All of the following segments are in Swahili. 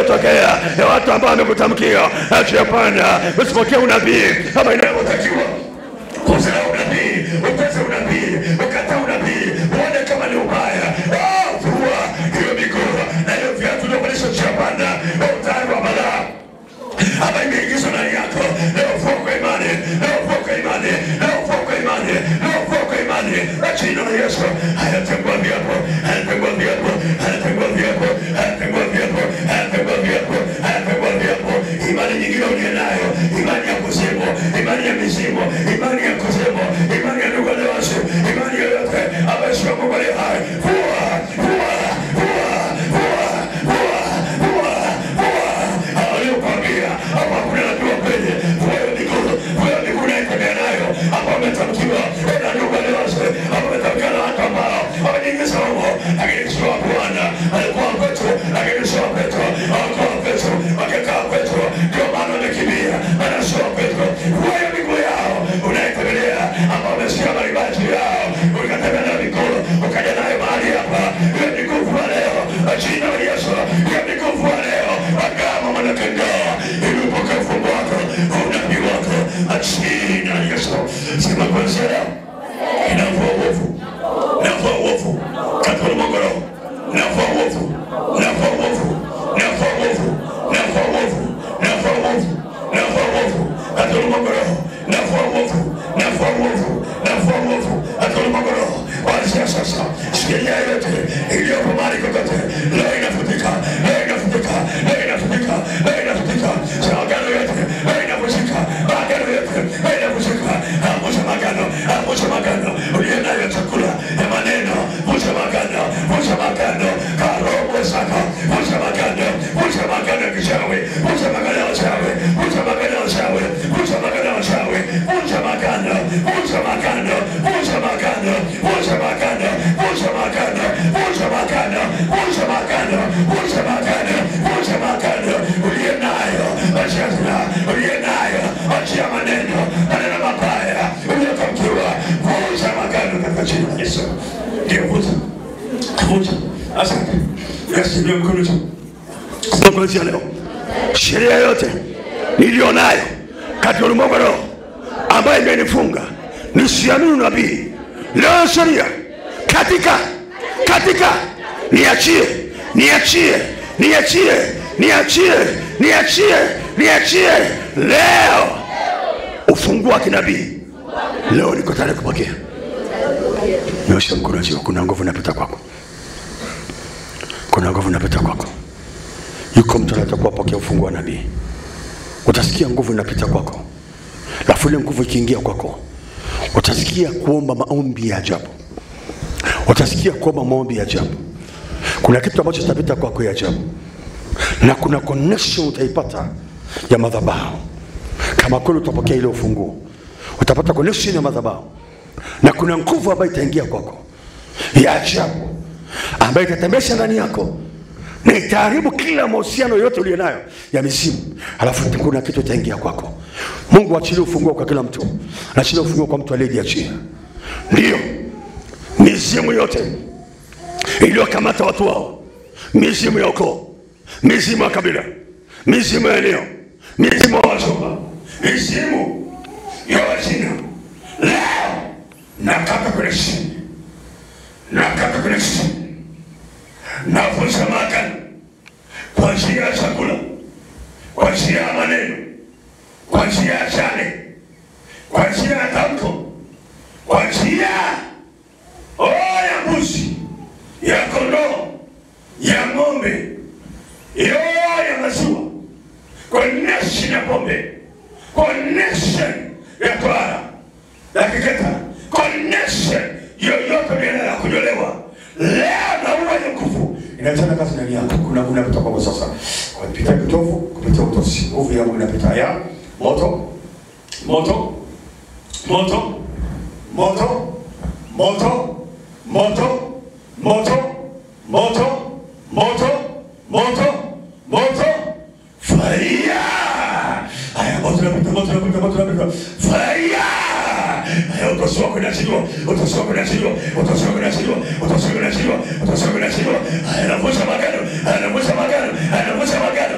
yaliyotokea ya watu ambao wamekutamkia hapana, usipokee unabii kama inavyotakiwa. Kuzaa unabii, ukose unabii, ukata unabii, uone kama ni ubaya. Vua hiyo miguu na hiyo viatu ndio malisho chapanda utani wa balaa hapa imeingizwa ndani yako. Leo vua kwa imani, leo vua kwa imani, leo vua kwa imani, leo vua kwa imani. Jina la Yesu. Hayatengwa viapo, hayatengwa viapo, hayatengwa viapo, hayatengwa viapo, hayatengwa viapo, hayatengwa viapo. Imani nyingine uliye nayo, imani ya kuzimu, imani ya mizimu, imani ya kuzimu, imani ya ndugu na wasu, imani yoyote ambayo sio Mungu aliye hai. Vua, vua, vua, vua, vua, vua, vua. Aliyokwambia hapa kuna nabii kweli. Vua miguu, vua miguu na itembea nayo. Hapa umetamkiwa na ndugu na wasu, hapa umetamkiwa na watu ambao wameingiza huko. Lakini sio Bwana, alikuwa kwetu, lakini sio kwetu. Alikuwa kwetu, wakikaa kwetu. Ndio maana wamekimbia, maana sio kwetu. Vua miguu yao, unaitembelea hapa umesikia maribaji yao. Ukatembea na miguu, ukaja nayo mahali hapa. Hiyo miguu vua leo, jina la Yesu. Hiyo miguu vua leo, agama mwanakendao. Ili upoke ufungu wako, unabii wako, jina la Yesu. Sema kwanza leo, inavua uovu, inavua uovu, katika ulimwengu leo, inavua uovu, inavua uovu, inavua uovu, inavua uovu, inavua uovu, inavua uovu, katika ulimwengu leo, inavua uovu, inavua uovu, inavua uovu, katika ulimwengu leo. Kuanzia sasa, sheria yote iliyopo mahali kokote, leo inafutika, leo inafutika, leo inafutika, leo inafutika. Agano yote, leo inafutika, agano yote, leo inafutika. Vunja magano, vunja magano, uliye nayo chakula ya maneno, vunja magano, vunja magano, karobo zako, vunja magano, vunja magano ya kichawi, vunja magano ya uchawi, vunja magano ya uchawi, vunja magano ya uchawi, vunja magano, vunja magano, vunja magano, vunja magano, vunja magano, vunja magano, vunja magano, vunja magano, vunja magano, uliye nayo majazna, uliye nayo achia maneno, maneno mabaya, uliyotamkiwa, vunja magano katika jina la Yesu. Ndio vunja, vunja. Asante. Yesu ndio mkono tu. Sasa kuanzia leo, sheria yote niliyo nayo katika ulimwengu leo ambayo imenifunga nisiamini nabii, leo sheria katika niachie, niachie, niachie, niachie, niachie, niachie leo. Ufungua kinabii leo, niko tayari kupokea. Nyosha mkono juu. Kuna nguvu inapita kwako, kuna nguvu inapita kwako. Yuko mtu anatakuwa pokea ufunguo wa nabii. Utasikia nguvu inapita kwako. Alafu ile nguvu ikiingia kwako, utasikia kuomba maombi ya ajabu. Utasikia kuomba maombi ya ajabu. Kuna kitu ambacho kitapita kwako ya ajabu. Na kuna connection utaipata ya madhabahu. Kama kweli utapokea ile ufunguo, utapata connection ya madhabahu. Na kuna nguvu ambayo itaingia kwako ya ajabu, ambayo itatembesha ndani yako na itaharibu kila mahusiano yote uliyo nayo ya mizimu. Alafu kuna kitu itaingia kwako. Mungu achilie ufunguo kwa kila mtu. Achilie ufunguo kwa mtu aliyejiachia. Ndio mizimu yote iliyokamata watu wao, mizimu ya ukoo, mizimu ya kabila, mizimu ya eneo, mizimu ya wazomba, mizimu ya wazina, leo nakata kwenye chini, nakata kwenye chini, navunja magano kwa njia ya chakula, kwa njia ya maneno, kwa njia ya chane, kwa njia ya tamko, kwa njia ya mbuzi, ya kondoo, ya ng'ombe, ya maziwa, connection ya pombe, connection ya tohara, ya kiketa, connection yoyote bila ya kunyolewa, leo na uwe nguvu inatenda kazi ndani yako. Kuna kutoka kwa sasa kupita kitovu, kupita utosi, nguvu ya Mungu inapita ya moto, moto, moto, moto, moto, moto, moto, moto, moto, moto, moto, fire. Haya moto napita, moto napita, moto napita, fire. Haya utosi wako inachiliwa, utosi wako inachiliwa, utosi wako inachiliwa, utosi wako inachiliwa, utosi wako inachiliwa. Haya navunja magano, haya navunja magano, haya navunja magano,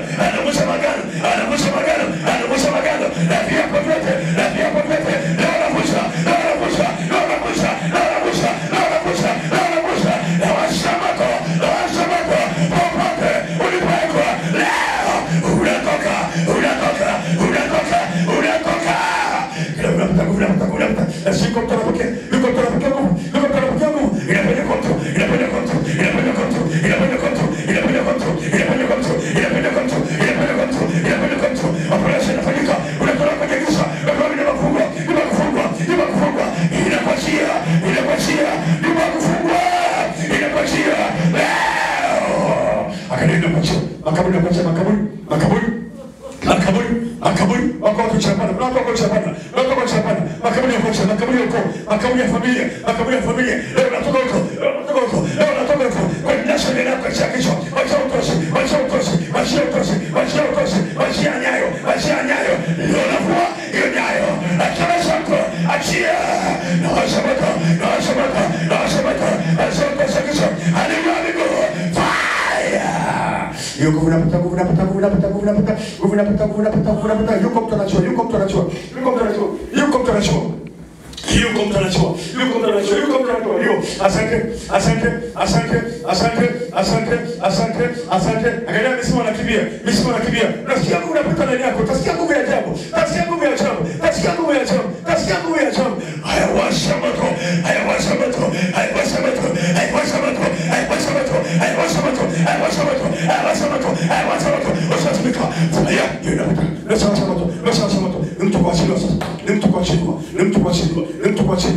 makaburi wako chapana, wako chapana, makaburi yako chapana, makaburi ya familia, leo natoka huko, kwa ndasha nenda kwa chakisho, wachia nyayo, leo nafua hiyo nyayo, achana zako, achia, na washamata, chakisho, haleluya, fire. Yuko unapata. Yuko mtu anachua. Asante. Angalia misimu anakimbia. Nasikia nguvu inapita ndani yako. Tasikia nguvu ya ajabu. Haya washa moto. Usatumika. Haya, yunapita. Nasema moto. Mtu kwa chini sasa. Mtu kwa chini.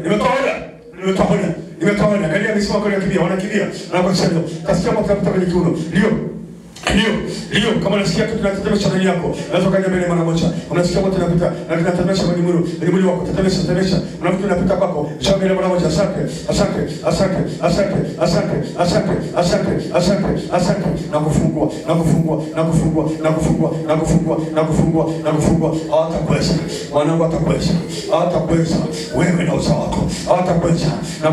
Nimetoa. Angalia misimu yako inakimbia, wanakimbia. Wanakwenda. Tasikia moto unapita kwenye kiuno. Ndio, kama unasikia kitu kinatetemesha ndani yako, unaweza kaja mbele mara moja. Unasikia moto unapita na kinatetemesha kwenye mwili wako, tetemesha. Unafikiri unapita kwako, njoo mbele mara moja. Asante. Na kufungua. Hawatakweza. Wanangu hawatakweza. Wewe na uzao wako. Hawatakweza. Na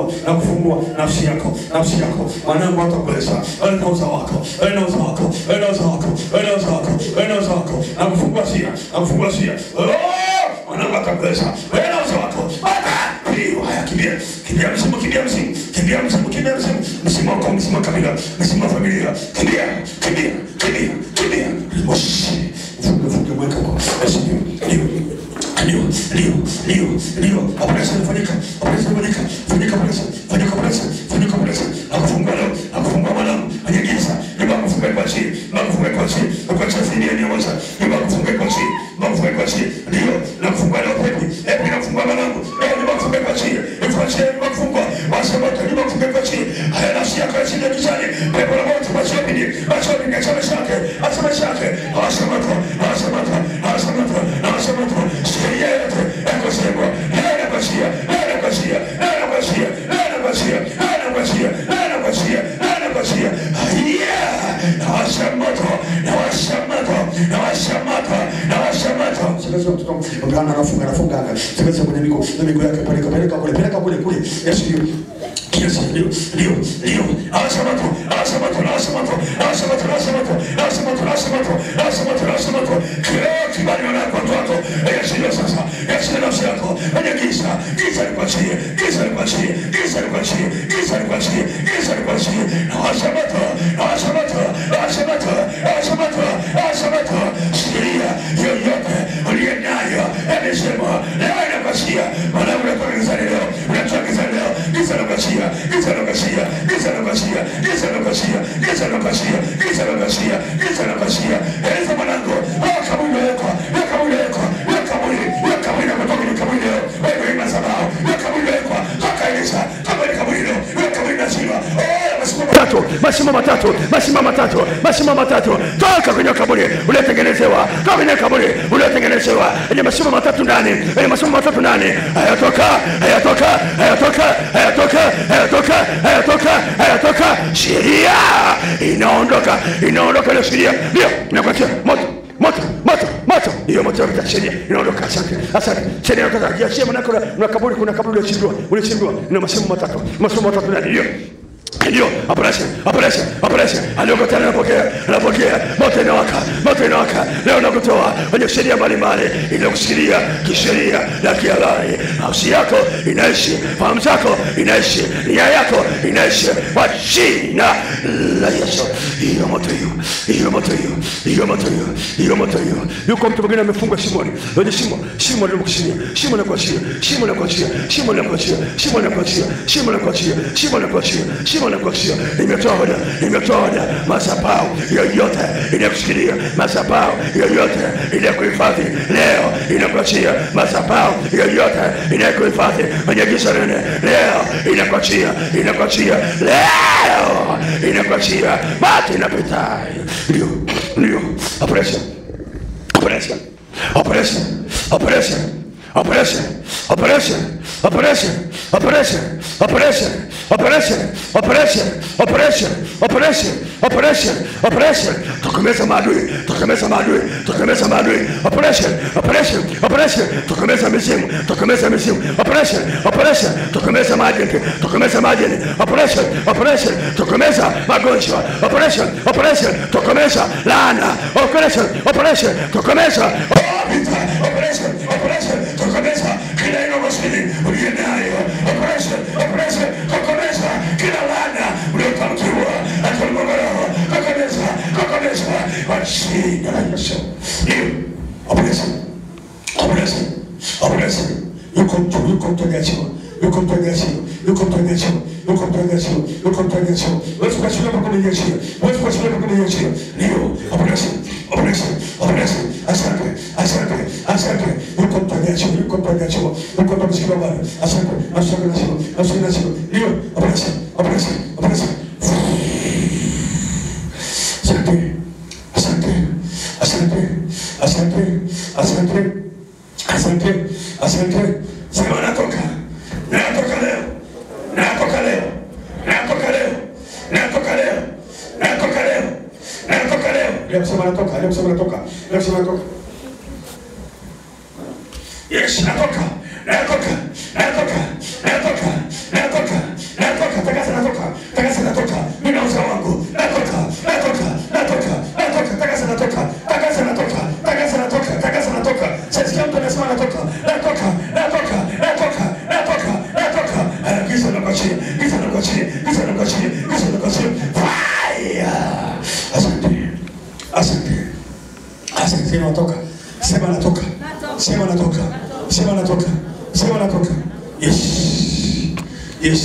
kufungua nafsi yako. Wanangu hawatakweza. Wewe na uzao wako. Na kufungua sia. Wanangu hawatakweza. Wewe na uzao wako. Haya, kimbia msimu. Msimu wako, msimu wa kabila, msimu wa familia. Kimbia. Funge mweka kwa. Ndio. Operation fanyika. Akufungua mwanangu. Anyagiza. Nyumba kufunga kwa chini. Kwa chini ni moja. Nyumba kufunga kwa chini. Ndio. Na kufungua leo pepi. Na kufungua mwanangu. Nyumba kufunga kwa chini. Nyumba kufungua. Wasema nyumba kufunga kwa chini. Haya nafsi yako ya chini kijani. Pepo la moto machopini chama chake. Wasema sheria yote yakosema. Nenda kwa shia. Nawasha moto. Sasa mtoto mgana anafunga. Sasa kwenye miguu yake peleka kule. Yes, ndio. Nawasha moto. Kibali na kwa watu. Yashia sasa. Yashia nafsi yako. Giza ni kwa chini. Nawasha moto. Sheria yoyote uliye nayo amesema leo inakushia. Maana unatoka leo. Giza na kashia. Eleza mwanangu. Kaburi yako. Wewe mazabao. Kaburi yako. Hakaisha. Kaburi leo. Kaburi na shima. Mashimo matatu. Toka kwenye kaburi uliotengenezewa. Ile mashimo matatu ndani. Hayatoka. Sheria inaondoka ile sheria. Ndio, nakuacha moto. Hiyo moto ya sheria inaondoka. Asante. Sheria inatoka. Jiachie manako na kaburi, kuna kaburi uliochindwa. Ina mashimo matatu ndani. Ndio, operation. Aliokota anapokea. Moto inawaka. Leo nakutoa kwenye sheria mbalimbali inakushikilia kisheria na kihalali. Nafsi yako inaishi, fahamu zako inaishi, nia yako inaishi kwa jina la Yesu. Hiyo moto hiyo. Yuko mtu mwingine amefungwa shimoni. Kwenye shimo lilokushikia. Shimo la kuachia. Nimetoa hoja. Masabau yoyote inakushikilia. Masabau yoyote inakuhifadhi leo inakuachia. Masabau yoyote inakuhifadhi kwenye giza nene leo inakuachia, inakuachia leo, inakuachia bati inapita. Ndio operation, operation, operation, operation, operation, operation, operation, operation, operation, operation, operation, operation, operation, operation, operation. Tokomeza maadui, tokomeza maadui, tokomeza maadui. Operation, operation, operation. Tokomeza mizimu, tokomeza mizimu. Operation, operation. Tokomeza majini, tokomeza majini. Operation, operation. Tokomeza magonjwa. Operation, operation. Tokomeza laana. Operation, operation. Tokomeza operation, operation. Tokomeza kila ino masini ulienayo. Operation, operation. Tokomeza kila laana uliotamkiwa. Tokomeza, tokomeza kwa jina la Yesu. Operation, operation, operation. Yuko mtonyesho, yuko mtonyesho, yuko mtonyesho, yuko mtonyesho, yuko mtonyesho. Wewe unachukua kwa kunionyesha, wewe unachukua kwa kunionyesha. Ndio operation, operation, operation. Asante, asante, asante. Yuko mtonyesho, yuko mtonyesho, yuko mtonyesho bwana. Asante, asante nasema, asante nasema. Ndio operation, operation, operation. Asante, asante, asante, asante, asante, asante, asante. Sema natoka, natoka leo, natoka leo, natoka leo, natoka leo, natoka leo, natoka leo. Leo sema natoka, leo sema natoka, leo sema natoka. Yes, natoka, natoka, natoka, natoka, natoka, natoka, takasa natoka, takasa natoka. Mimi na uzao wangu, natoka, natoka, natoka, natoka, takasa natoka, takasa natoka, takasa natoka, takasa natoka. Sasa mtu anasema natoka, natoka, natoka, natoka, natoka, natoka. Giza na kwa chini, giza na kwa chini, giza na kwa chini, giza na kwa chini. Fire! Asante, asante, asante. Sema natoka, sema natoka, sema natoka, sema natoka, sema natoka. Yes, yes,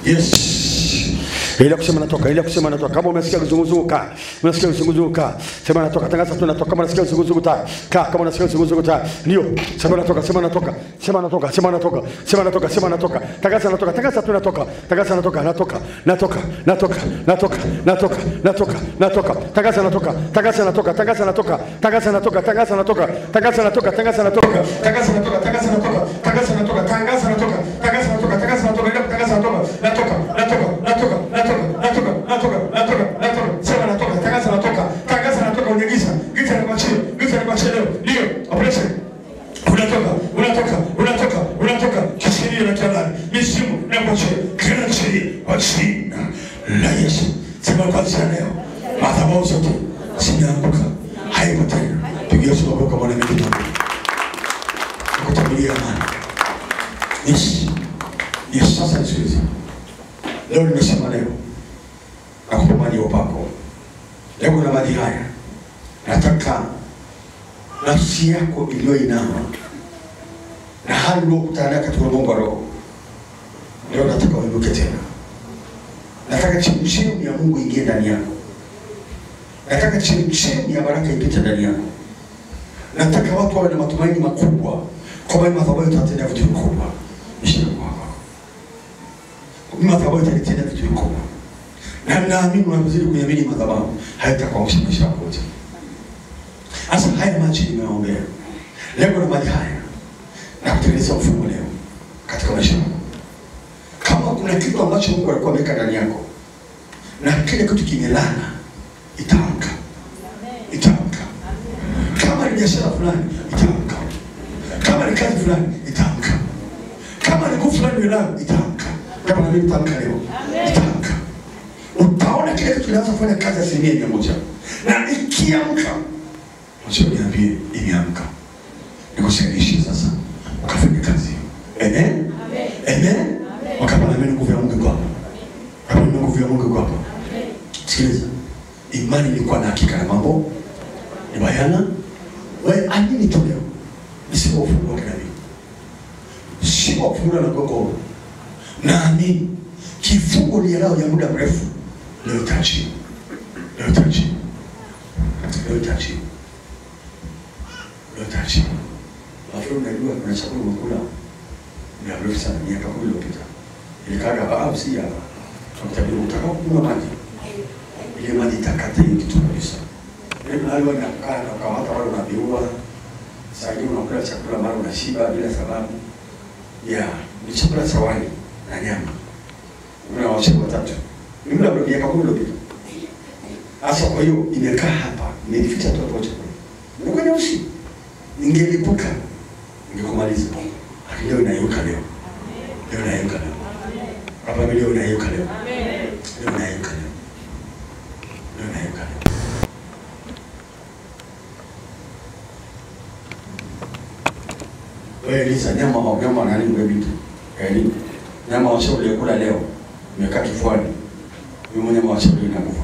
yes. Ile kusema natoka, ile kusema natoka. Kama umesikia kuzunguka, unasikia kuzunguka, sema natoka. Tangaza tu natoka. Kama unasikia kuzunguka, kama unasikia kuzunguka, ndio sema natoka, sema natoka, sema natoka, sema natoka, sema natoka, sema natoka. Tangaza natoka, tangaza tu natoka, tangaza natoka, natoka, natoka, natoka, natoka, natoka, natoka, natoka. Tangaza natoka, tangaza natoka, tangaza natoka, tangaza natoka, tangaza natoka, tangaza natoka, tangaza natoka, tangaza natoka, tangaza natoka, tangaza natoka, tangaza natoka, tangaza natoka, tangaza natoka, tangaza natoka, natoka, natoka, natoka. Natoka, natoka, natoka, natoka. Sema natoka, tangaza natoka, tangaza natoka kwenye giza. Giza ni kwa chini, giza ni kwa chini leo. Ndio, operation. Unatoka, unatoka, unatoka, unatoka. Kishiria na kialani. Misimu na kwa chini. Kila chini, kwa chini. La Yesu. Sema kwa chini leo. Madhabahu zote zimeanguka. Haipo tena. Pigia Yesu makofi kama mwanamke wangu. Kutabilia amani. Yes. Yes, sasa nisikilize. Leo nimesema leo nakupa maji ya upako. Leo na maji haya nataka nafsi yako iliyoinama na hali uliyokutana katika ulimwengu wa roho, leo nataka uinuke tena. Nataka chemchemi ya Mungu ingie ndani yako. Nataka chemchemi ya baraka ipite ndani yako. Nataka watu wawe na matumaini makubwa kwa maana madhabahu itatenda vitu vikubwa. Madhabahu itatenda vitu vikubwa. Na naamini unapozidi kuamini madhabahu hayatakuangusha maisha yako yote. Sasa haya maji nimeombea. Lengo la maji haya na kutengeneza mfumo leo katika maisha yako. Kama kuna kitu ambacho Mungu alikuwa ameweka ndani yako na kile kitu kimelala, itaamka. Itaamka. Kama ni biashara fulani, itaamka. Kama ni kazi fulani, itaamka. Kama ni nguvu fulani inayo, itaamka. Kama na mimi tamka leo, itaamka. Utaona kile kitu kinaanza kufanya kazi asilimia 100. Na ikiamka, usiniambie imeamka. Nikusaidie sasa. Ukafanya kazi. Amen. Amen. Wakapana mimi nguvu ya Mungu kwa hapa. Kama nguvu ya Mungu kwa hapa. Sikiliza. Imani ni kwa hakika na mambo ni bayana. Wewe amini tu leo. Nisipofungua kinabii. Sipofungua na gogo. Naamini kifungo lielao ya muda mrefu leo tachi. Leo tachi. Leo tachi. Leo tachi. Afro unajua kuna chakula unakula ni mrefu sana miaka 10 iliyopita. Ilikaga baadhi si hapa. Tutamtajia utaka kunywa maji. Ile maji takatifu kitu kabisa. Ndio hali wanakaa na kamata wale unabiua. Sasa hivi unakula chakula mara unashiba bila sababu. Ni chakula cha wali na nyama. Una washirika watatu. Ni muda wa miaka 10 iliyopita. Sasa kwa hiyo imekaa hapa, nimeficha tu hapo chakula. Nilikuwa nyeusi. Ningelipuka. Ningekumaliza. Lakini leo inayuka leo. Leo inayuka leo. Baba leo inayuka leo. Leo inayuka leo. Leo inayuka leo. Wewe Lisa, nyama nani wewe vitu? Yaani nyama wa shauri kula leo imekaa kifuani. Mimi nyama wa shauri inakufa.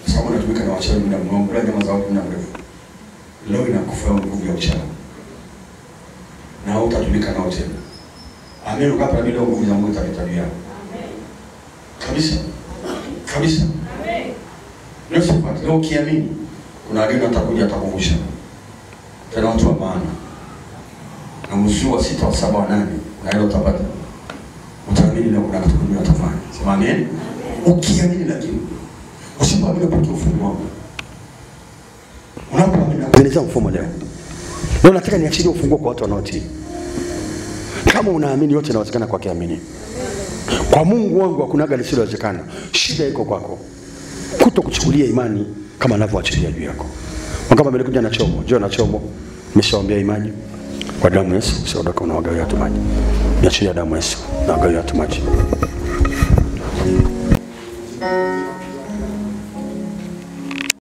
Sababu natumika na washauri muda mrefu, kula nyama za muda mrefu. Leo inakufa nguvu ya uchawi. Na utatumika nao tena. Amen, ukapata bila nguvu za Mungu itatabia. Amen. Kabisa. Kabisa. Amen. Leo ukiamini kuna wageni watakuja atakuvusha. Tena watu wa maana. Na mzee wa 6 wa 7 wa 8 na hilo utapata. Utaamini na kuna kitu kingine utafanya. Sema amen. Ukiamini lakini usipoamini upate ufunguo wako. Unapoamini na kuendeleza mfumo leo. Leo nataka niachilie ufunguo kwa watu wanaotii. Kama unaamini yote inawezekana kwa kiamini. Kwa Mungu wangu hakunaga lisilowezekana. Shida iko kwako. Kutokuchukulia imani kama anavyoachilia juu yako. Kama mlikuja na chomo, njoo na chomo. Nimeshaombea imani kwa damu ya Yesu, usiondoke unawagawia watu maji. Niachilia damu ya Yesu na wagawia watu maji.